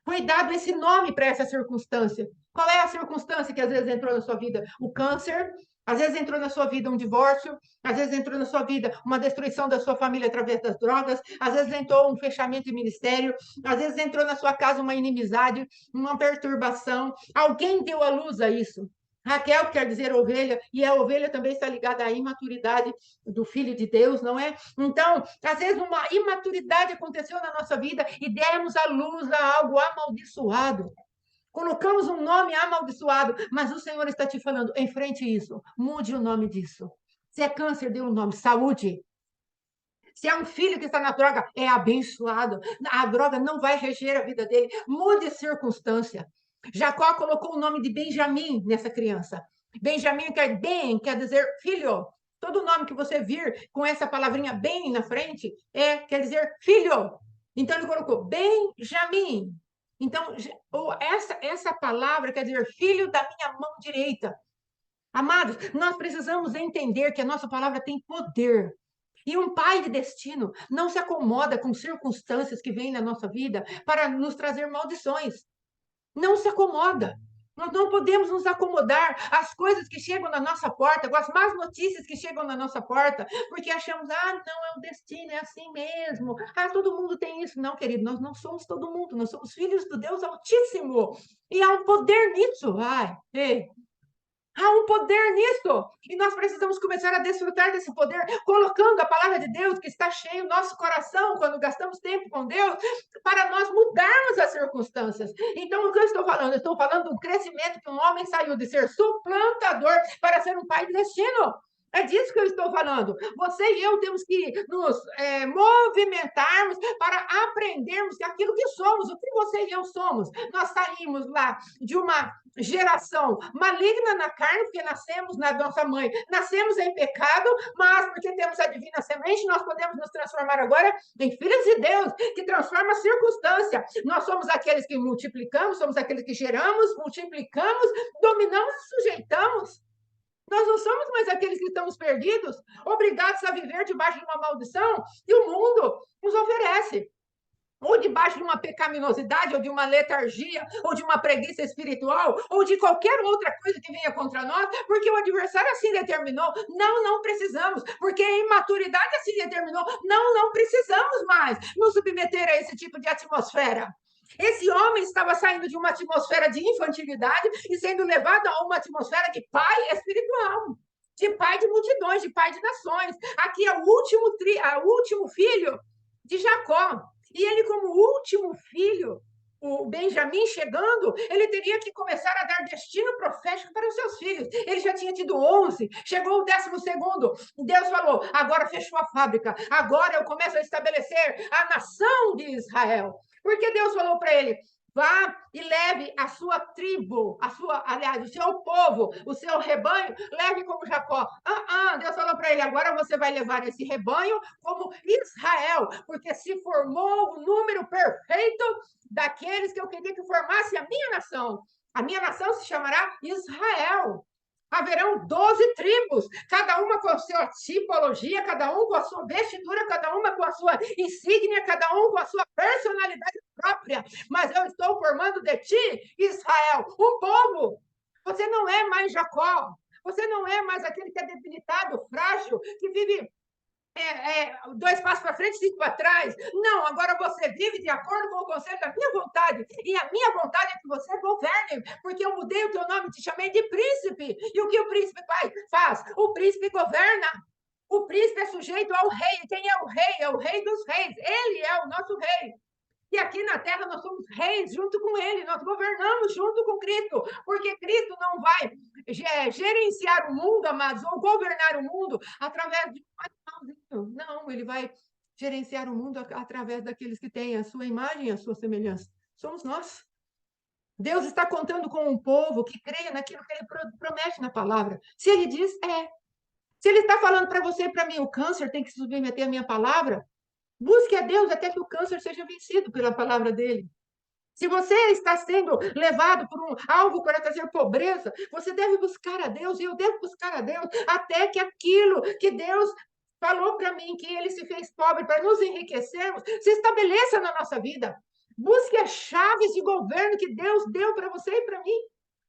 A: Foi dado esse nome para essa circunstância. Qual é a circunstância que às vezes entrou na sua vida? O câncer, às vezes entrou na sua vida um divórcio, às vezes entrou na sua vida uma destruição da sua família através das drogas, às vezes entrou um fechamento de ministério, às vezes entrou na sua casa uma inimizade, uma perturbação. Alguém deu a luz a isso. Raquel quer dizer ovelha, e a ovelha também está ligada à imaturidade do filho de Deus, não é? Então, às vezes uma imaturidade aconteceu na nossa vida e demos a luz a algo amaldiçoado. Colocamos um nome amaldiçoado, mas o Senhor está te falando, enfrente isso, mude o nome disso. Se é câncer, dê um nome, saúde. Se é um filho que está na droga, é abençoado. A droga não vai reger a vida dele. Mude circunstância. Jacó colocou o nome de Benjamim nessa criança. Benjamim quer dizer filho. Todo nome que você vir com essa palavrinha bem na frente quer dizer filho. Então ele colocou Benjamim. Então, essa palavra quer dizer filho da minha mão direita. Amados, nós precisamos entender que a nossa palavra tem poder. E um pai de destino não se acomoda com circunstâncias que vêm na nossa vida para nos trazer maldições. Não se acomoda. Nós não podemos nos acomodar às coisas que chegam na nossa porta, com as más notícias que chegam na nossa porta, porque achamos, não, é o destino, é assim mesmo. Todo mundo tem isso. Não, querido, nós não somos todo mundo, nós somos filhos do Deus Altíssimo. E há um poder nisso. Ei, há um poder nisso. E nós precisamos começar a desfrutar desse poder, colocando a palavra de Deus que está cheio no nosso coração quando gastamos tempo com Deus, para nós mudarmos as circunstâncias. Então, o que eu estou falando? Eu estou falando do crescimento que um homem saiu de ser suplantador para ser um pai de destino. É disso que eu estou falando. Você e eu temos que nos movimentarmos para aprendermos que aquilo que somos, o que você e eu somos. Nós saímos lá de uma geração maligna na carne, porque nascemos na nossa mãe, nascemos em pecado, mas porque temos a divina semente, nós podemos nos transformar agora em filhos de Deus, que transforma a circunstância. Nós somos aqueles que multiplicamos, somos aqueles que geramos, multiplicamos, dominamos e sujeitamos. Nós não somos mais aqueles que estamos perdidos, obrigados a viver debaixo de uma maldição que o mundo nos oferece. Ou debaixo de uma pecaminosidade, ou de uma letargia, ou de uma preguiça espiritual, ou de qualquer outra coisa que venha contra nós, porque o adversário assim determinou. Não precisamos, porque a imaturidade assim determinou. Não precisamos mais nos submeter a esse tipo de atmosfera. Esse homem estava saindo de uma atmosfera de infantilidade e sendo levado a uma atmosfera de pai espiritual, de pai de multidões, de pai de nações. Aqui é o último filho de Jacó. E ele, como último filho, o Benjamim chegando, ele teria que começar a dar destino profético para os seus filhos. Ele já tinha tido 11, chegou o 12º. Deus falou, agora fechou a fábrica, agora eu começo a estabelecer a nação de Israel. Porque Deus falou para ele, vá e leve a sua tribo, aliás, o seu povo, o seu rebanho, leve como Jacó. Deus falou para ele, agora você vai levar esse rebanho como Israel, porque se formou o número perfeito daqueles que eu queria que formasse a minha nação. A minha nação se chamará Israel. Haverão 12 tribos, cada uma com a sua tipologia, cada um com a sua vestidura, cada uma com a sua insígnia, cada um com a sua personalidade própria. Mas eu estou formando de ti, Israel, um povo. Você não é mais Jacó. Você não é mais aquele que é debilitado, frágil, que vive dois passos para frente, cinco para trás. Não, agora você vive de acordo com o conselho da minha vontade. E a minha vontade é que você governe, porque eu mudei o teu nome, te chamei de príncipe. E o que o príncipe faz? O príncipe governa. O príncipe é sujeito ao rei. Quem é o rei? É o rei dos reis. Ele é o nosso rei. E aqui na terra nós somos reis junto com ele, nós governamos junto com Cristo, porque Cristo não vai gerenciar o mundo, amados, ou governar o mundo através de um animalzinho. Não, ele vai gerenciar o mundo através daqueles que têm a sua imagem e a sua semelhança. Somos nós. Deus está contando com um povo que creia naquilo que ele promete na palavra. Se ele diz, é. Se ele está falando para você e para mim, o câncer tem que se submeter à minha palavra, busque a Deus até que o câncer seja vencido pela palavra dele. Se você está sendo levado por algo para trazer pobreza, você deve buscar a Deus, e eu devo buscar a Deus, até que aquilo que Deus falou para mim, que ele se fez pobre para nos enriquecermos, se estabeleça na nossa vida. Busque as chaves de governo que Deus deu para você e para mim.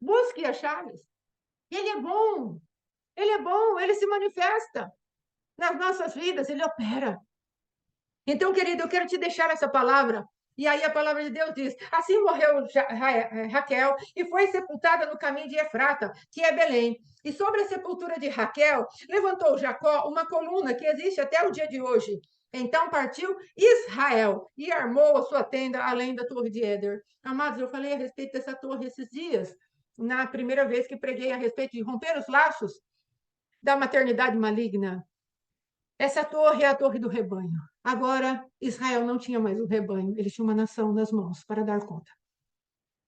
A: Busque as chaves. Ele é bom. Ele é bom, ele se manifesta nas nossas vidas, ele opera. Então, querido, eu quero te deixar essa palavra. E aí a palavra de Deus diz: assim morreu Raquel e foi sepultada no caminho de Efrata, que é Belém. E sobre a sepultura de Raquel, levantou Jacó uma coluna que existe até o dia de hoje. Então partiu Israel e armou a sua tenda além da torre de Éder. Amados, eu falei a respeito dessa torre esses dias, na primeira vez que preguei a respeito de romper os laços da maternidade maligna. Essa torre é a torre do rebanho. Agora, Israel não tinha mais um rebanho, ele tinha uma nação nas mãos para dar conta.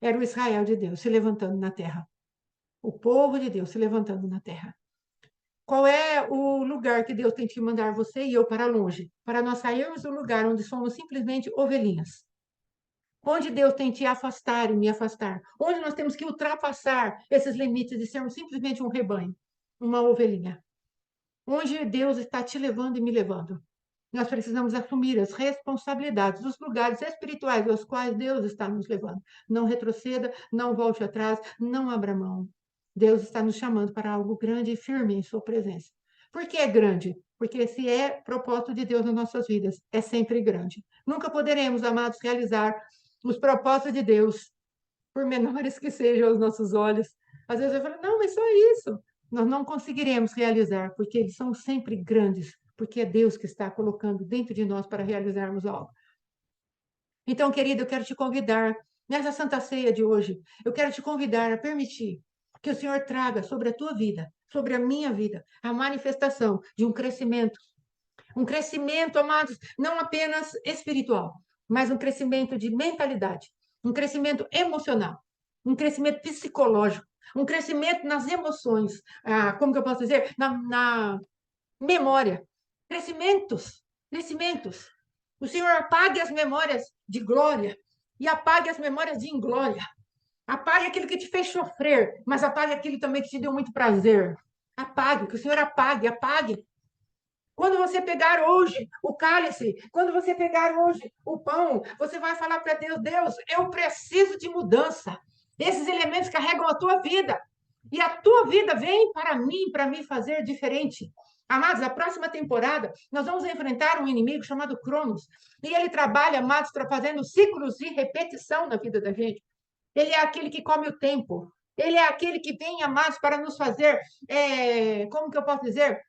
A: Era o Israel de Deus se levantando na terra. O povo de Deus se levantando na terra. Qual é o lugar que Deus tem que mandar você e eu para longe? Para nós sairmos do lugar onde somos simplesmente ovelhinhas. Onde Deus tem que afastar e me afastar. Onde nós temos que ultrapassar esses limites de sermos simplesmente um rebanho, uma ovelhinha. Onde Deus está te levando e me levando. Nós precisamos assumir as responsabilidades dos lugares espirituais aos quais Deus está nos levando. Não retroceda, não volte atrás, não abra mão. Deus está nos chamando para algo grande e firme em sua presença. Por que é grande? Porque se é propósito de Deus nas nossas vidas, é sempre grande. Nunca poderemos, amados, realizar os propósitos de Deus, por menores que sejam aos nossos olhos. Às vezes eu falo, não, mas só isso. Nós não conseguiremos realizar, porque eles são sempre grandes, porque é Deus que está colocando dentro de nós para realizarmos algo. Então, querido, eu quero te convidar, nessa Santa Ceia de hoje, eu quero te convidar a permitir que o Senhor traga sobre a tua vida, sobre a minha vida, a manifestação de um crescimento, amados, não apenas espiritual, mas um crescimento de mentalidade, um crescimento emocional, um crescimento psicológico, um crescimento nas emoções, como que eu posso dizer? Na memória. Crescimentos. O Senhor apague as memórias de glória e apague as memórias de inglória. Apague aquilo que te fez sofrer, mas apague aquilo também que te deu muito prazer. Apague, que o Senhor apague. Quando você pegar hoje o cálice, quando você pegar hoje o pão, você vai falar para Deus: Deus, eu preciso de mudança. Esses elementos carregam a tua vida. E a tua vida vem para me fazer diferente. Amados, a próxima temporada nós vamos enfrentar um inimigo chamado Cronos. E ele trabalha, amados, fazendo ciclos de repetição na vida da gente. Ele é aquele que come o tempo. Ele é aquele que vem, amados, para nos fazer, como que eu posso dizer?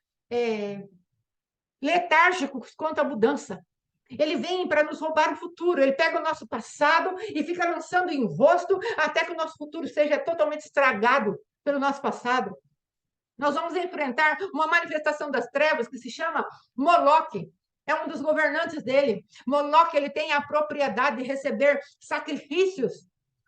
A: Letárgicos quanto à mudança. Ele vem para nos roubar o futuro. Ele pega o nosso passado e fica lançando em rosto até que o nosso futuro seja totalmente estragado pelo nosso passado. Nós vamos enfrentar uma manifestação das trevas que se chama Moloque. É um dos governantes dele. Moloque, ele tem a propriedade de receber sacrifícios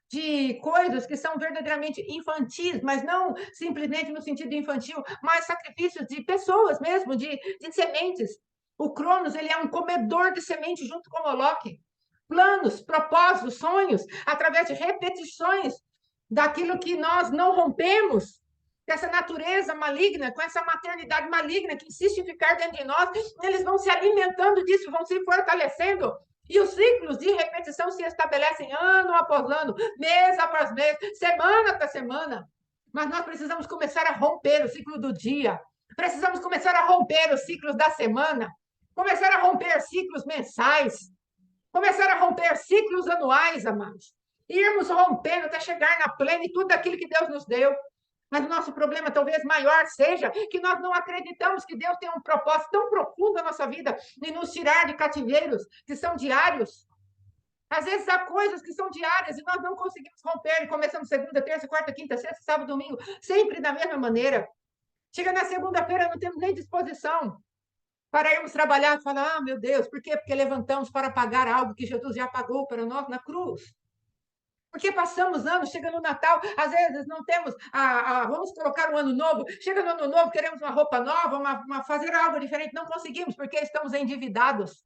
A: de coisas que são verdadeiramente infantis, mas não simplesmente no sentido infantil, mas sacrifícios de pessoas mesmo, de sementes. O Cronos, ele é um comedor de sementes junto com o Moloque. Planos, propósitos, sonhos, através de repetições daquilo que nós não rompemos, Essa natureza maligna, com essa maternidade maligna que insiste em ficar dentro de nós, eles vão se alimentando disso, vão se fortalecendo. E os ciclos de repetição se estabelecem ano após ano, mês após mês, semana após semana. Mas nós precisamos começar a romper o ciclo do dia. Precisamos começar a romper os ciclos da semana. Começar a romper ciclos mensais. Começar a romper ciclos anuais, amados. Irmos rompendo até chegar na plenitude daquilo que Deus nos deu. Mas o nosso problema talvez maior seja que nós não acreditamos que Deus tem um propósito tão profundo na nossa vida em nos tirar de cativeiros que são diários. Às vezes há coisas que são diárias e nós não conseguimos romper. E começamos segunda, terça, quarta, quinta, sexta, sábado, domingo, sempre da mesma maneira. Chega na segunda-feira, não temos nem disposição para irmos trabalhar e falar, ah, meu Deus, por quê? Porque levantamos para pagar algo que Jesus já pagou para nós na cruz. Porque passamos anos, chega no Natal, às vezes não temos, vamos colocar um ano novo, chega no ano novo, queremos uma roupa nova, fazer algo diferente, não conseguimos, porque estamos endividados,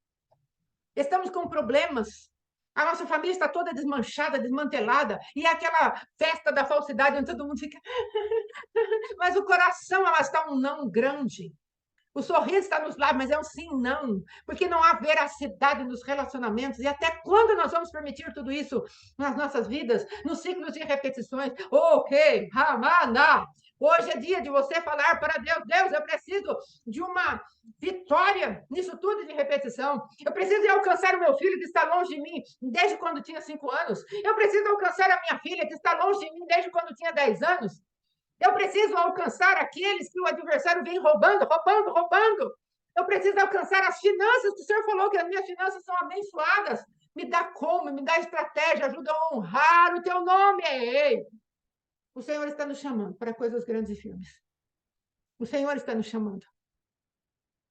A: estamos com problemas, a nossa família está toda desmanchada, desmantelada, e é aquela festa da falsidade onde todo mundo fica... Mas o coração, ela está um não grande. O sorriso está nos lábios, mas é um sim, não. Porque não há veracidade nos relacionamentos. E até quando nós vamos permitir tudo isso nas nossas vidas, nos ciclos de repetições? Ok, Ramana. Hoje é dia de você falar para Deus, Deus, eu preciso de uma vitória nisso tudo de repetição. Eu preciso alcançar o meu filho que está longe de mim desde quando tinha 5 anos. Eu preciso alcançar a minha filha que está longe de mim desde quando tinha 10 anos. Eu preciso alcançar aqueles que o adversário vem roubando, roubando, roubando. Eu preciso alcançar as finanças, que o Senhor falou que as minhas finanças são abençoadas. Me dá como, me dá estratégia, ajuda a honrar o teu nome. Ei, o Senhor está nos chamando para coisas grandes e firmes. O Senhor está nos chamando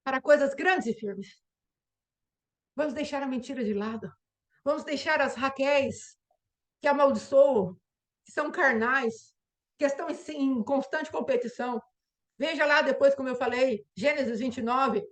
A: para coisas grandes e firmes. Vamos deixar a mentira de lado. Vamos deixar as Raquéis que amaldiçoam, que são carnais, que estão em constante competição. Veja lá depois, como eu falei, Gênesis 29,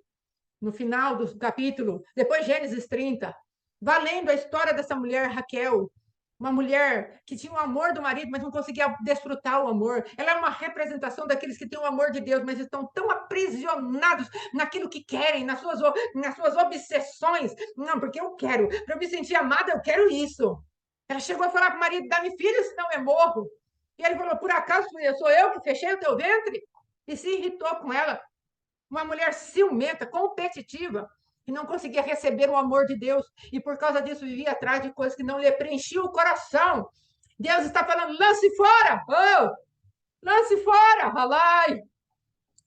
A: no final do capítulo, depois Gênesis 30. Vá lendo a história dessa mulher, Raquel, uma mulher que tinha o amor do marido, mas não conseguia desfrutar o amor. Ela é uma representação daqueles que têm o amor de Deus, mas estão tão aprisionados naquilo que querem, nas suas obsessões. Não, porque eu quero. Para eu me sentir amada, eu quero isso. Ela chegou a falar para o marido, dá-me filho, senão eu morro. E ele falou, por acaso sou eu que fechei o teu ventre? E se irritou com ela. Uma mulher ciumenta, competitiva, que não conseguia receber o amor de Deus e por causa disso vivia atrás de coisas que não lhe preenchiam o coração. Deus está falando, lance fora! Oh, lance fora! Ralai!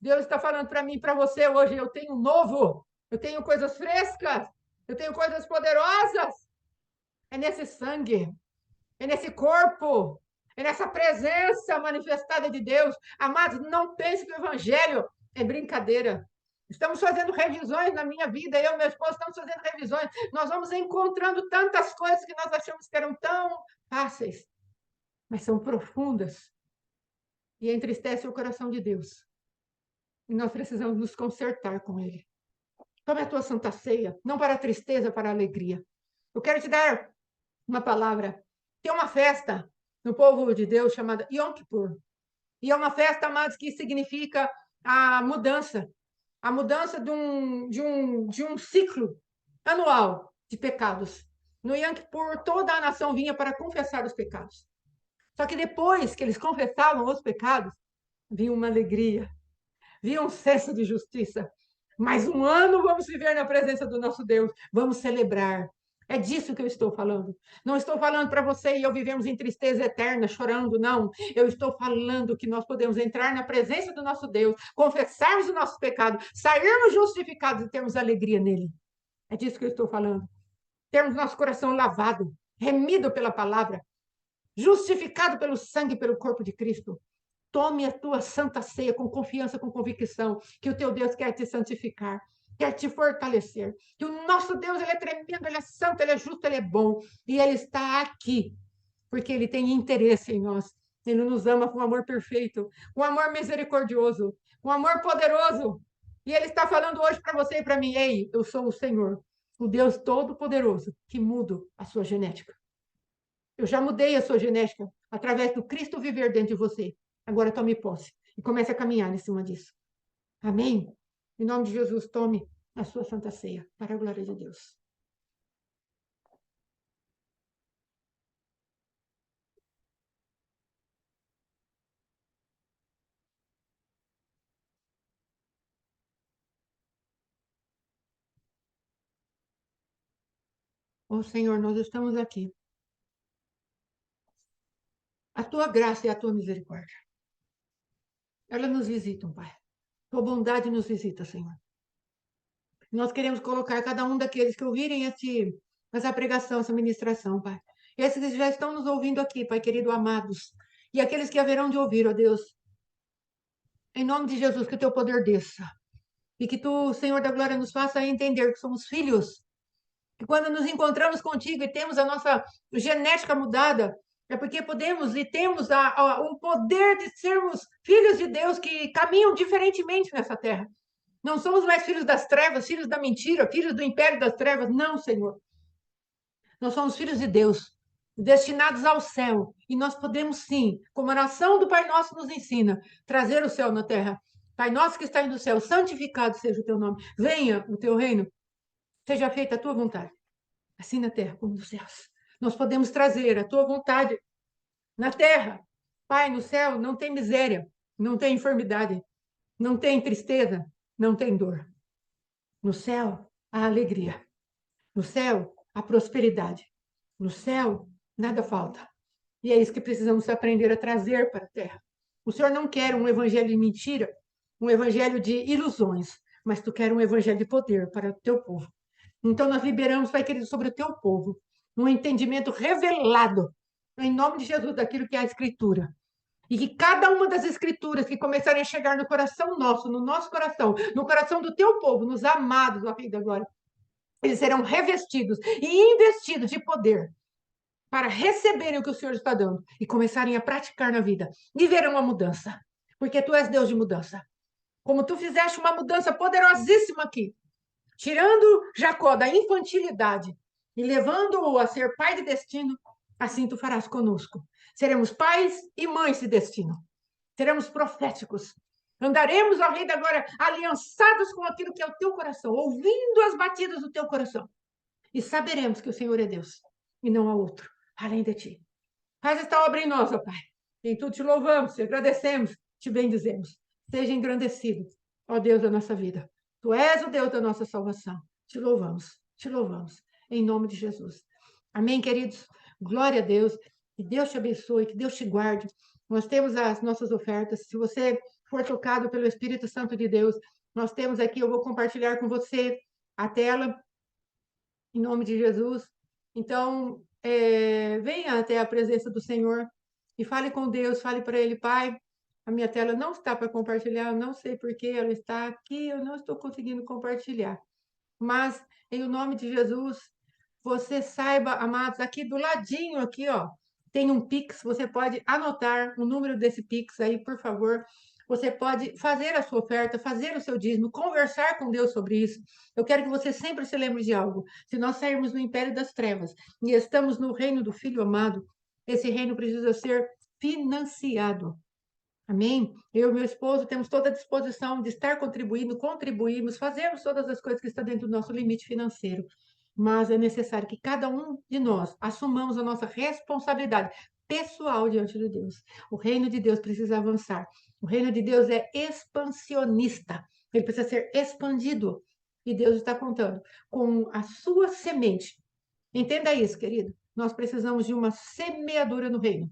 A: Deus está falando para mim e para você hoje, eu tenho um novo, eu tenho coisas frescas, eu tenho coisas poderosas. É nesse sangue, é nesse corpo, é nessa presença manifestada de Deus. Amados, não pense que o evangelho é brincadeira. Estamos fazendo revisões na minha vida, eu e meu esposo estamos fazendo revisões. Nós vamos encontrando tantas coisas que nós achamos que eram tão fáceis, mas são profundas e entristecem o coração de Deus. E nós precisamos nos consertar com Ele. Tome a tua santa ceia, não para a tristeza, para a alegria. Eu quero te dar uma palavra. Tem uma festa no povo de Deus chamada Yom Kippur. E é uma festa, amados, que significa a mudança de um ciclo anual de pecados. No Yom Kippur, toda a nação vinha para confessar os pecados. Só que depois que eles confessavam os pecados, vinha uma alegria, vinha um senso de justiça. Mais um ano vamos viver na presença do nosso Deus, vamos celebrar. É disso que eu estou falando. Não estou falando para você e eu vivemos em tristeza eterna, chorando, não. Eu estou falando que nós podemos entrar na presença do nosso Deus, confessarmos o nosso pecado, sairmos justificados e termos alegria nele. É disso que eu estou falando. Termos nosso coração lavado, remido pela palavra, justificado pelo sangue e pelo corpo de Cristo. Tome a tua santa ceia com confiança, com convicção, que o teu Deus quer te santificar, quer te fortalecer. Que o nosso Deus, ele é tremendo, ele é santo, ele é justo, ele é bom. E ele está aqui, porque ele tem interesse em nós. Ele nos ama com amor perfeito, com amor misericordioso, com amor poderoso. E ele está falando hoje para você e para mim, ei, eu sou o Senhor, o Deus Todo-Poderoso, que mudo a sua genética. Eu já mudei a sua genética através do Cristo viver dentro de você. Agora tome posse e comece a caminhar em cima disso. Amém? Em nome de Jesus, tome a sua santa ceia, para a glória de Deus. Ó Senhor, nós estamos aqui. A tua graça e a tua misericórdia, elas nos visitam, Pai. Tua bondade nos visita, Senhor. Nós queremos colocar cada um daqueles que ouvirem essa pregação, essa ministração, Pai. Esses que já estão nos ouvindo aqui, Pai querido, amados. E aqueles que haverão de ouvir, ó Deus. Em nome de Jesus, que o teu poder desça. E que tu, Senhor da glória, nos faça entender que somos filhos. Que quando nos encontramos contigo e temos a nossa genética mudada, é porque podemos e temos o poder de sermos filhos de Deus que caminham diferentemente nessa terra. Não somos mais filhos das trevas, filhos da mentira, filhos do império das trevas. Não, Senhor. Nós somos filhos de Deus, destinados ao céu. E nós podemos sim, como a oração do Pai Nosso nos ensina, trazer o céu na terra. Pai nosso que está no céu, santificado seja o teu nome. Venha o teu reino, seja feita a tua vontade, assim na terra como nos céus. Nós podemos trazer a tua vontade na terra. Pai, no céu não tem miséria, não tem enfermidade, não tem tristeza, não tem dor. No céu, a alegria. No céu, a prosperidade. No céu, nada falta. E é isso que precisamos aprender a trazer para a terra. O Senhor não quer um evangelho de mentira, um evangelho de ilusões, mas tu quer um evangelho de poder para o teu povo. Então nós liberamos, Pai querido, sobre o teu povo, um entendimento revelado, em nome de Jesus, daquilo que é a Escritura. E que cada uma das escrituras que começarem a chegar no coração nosso, no nosso coração, no coração do teu povo, nos amados, ó Rei da Glória, eles serão revestidos e investidos de poder para receberem o que o Senhor está dando e começarem a praticar na vida e verão a mudança, porque tu és Deus de mudança. Como tu fizeste uma mudança poderosíssima aqui, tirando Jacó da infantilidade e levando-o a ser pai de destino, assim tu farás conosco. Seremos pais e mães de destino. Seremos proféticos. Andaremos, ó Rei da Glória, aliançados com aquilo que é o teu coração, ouvindo as batidas do teu coração. E saberemos que o Senhor é Deus e não há outro além de ti. Faz esta obra em nós, ó Pai. Em tudo te louvamos, te agradecemos, te bendizemos. Seja engrandecido, ó Deus da nossa vida. Tu és o Deus da nossa salvação. Te louvamos, em nome de Jesus. Amém, queridos? Glória a Deus. Que Deus te abençoe, que Deus te guarde. Nós temos as nossas ofertas. Se você for tocado pelo Espírito Santo de Deus, nós temos aqui, eu vou compartilhar com você a tela, em nome de Jesus. Então, venha até a presença do Senhor e fale com Deus, fale para Ele, Pai, a minha tela não está para compartilhar, eu não sei por que ela está aqui, eu não estou conseguindo compartilhar. Mas, em o nome de Jesus, você saiba, amados, aqui do ladinho, aqui, ó, tem um Pix, você pode anotar o número desse Pix aí, por favor. Você pode fazer a sua oferta, fazer o seu dízimo, conversar com Deus sobre isso. Eu quero que você sempre se lembre de algo. Se nós sairmos do império das trevas e estamos no reino do Filho amado, esse reino precisa ser financiado. Amém? Eu e meu esposo temos toda a disposição de estar contribuindo, contribuirmos, fazermos todas as coisas que estão dentro do nosso limite financeiro. Mas é necessário que cada um de nós assumamos a nossa responsabilidade pessoal diante de Deus. O reino de Deus precisa avançar. O reino de Deus é expansionista. Ele precisa ser expandido. E Deus está contando com a sua semente. Entenda isso, querido. Nós precisamos de uma semeadura no reino,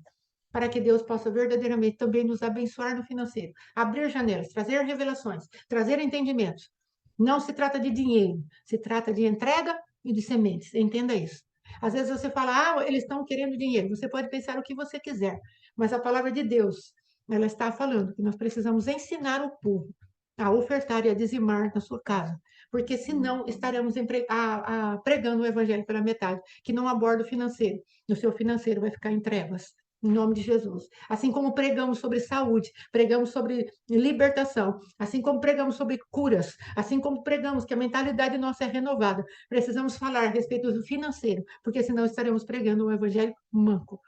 A: para que Deus possa verdadeiramente também nos abençoar no financeiro, abrir janelas, trazer revelações, trazer entendimentos. Não se trata de dinheiro, se trata de entrega e de sementes. Entenda isso. Às vezes você fala, eles estão querendo dinheiro. Você pode pensar o que você quiser, mas a palavra de Deus, ela está falando que nós precisamos ensinar o povo a ofertar e a dizimar na sua casa, porque senão estaremos pregando o evangelho pela metade, que não aborda o financeiro. O seu financeiro vai ficar em trevas. Em nome de Jesus. Assim como pregamos sobre saúde, pregamos sobre libertação, assim como pregamos sobre curas, assim como pregamos que a mentalidade nossa é renovada, precisamos falar a respeito do financeiro, porque senão estaremos pregando um evangelho manco.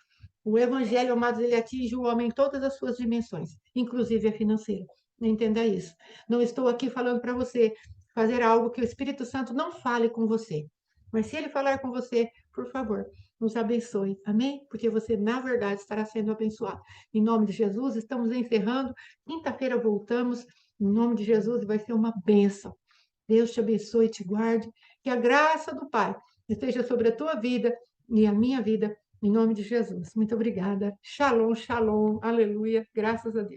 A: O evangelho, amados, ele atinge o homem em todas as suas dimensões, inclusive a financeira. Entenda isso. Não estou aqui falando para você fazer algo que o Espírito Santo não fale com você. Mas se ele falar com você, por favor, nos abençoe. Amém? Porque você, na verdade, estará sendo abençoado. Em nome de Jesus, estamos encerrando. Quinta-feira voltamos. Em nome de Jesus, vai ser uma bênção. Deus te abençoe e te guarde. Que a graça do Pai esteja sobre a tua vida e a minha vida, em nome de Jesus. Muito obrigada. Shalom, shalom. Aleluia. Graças a Deus.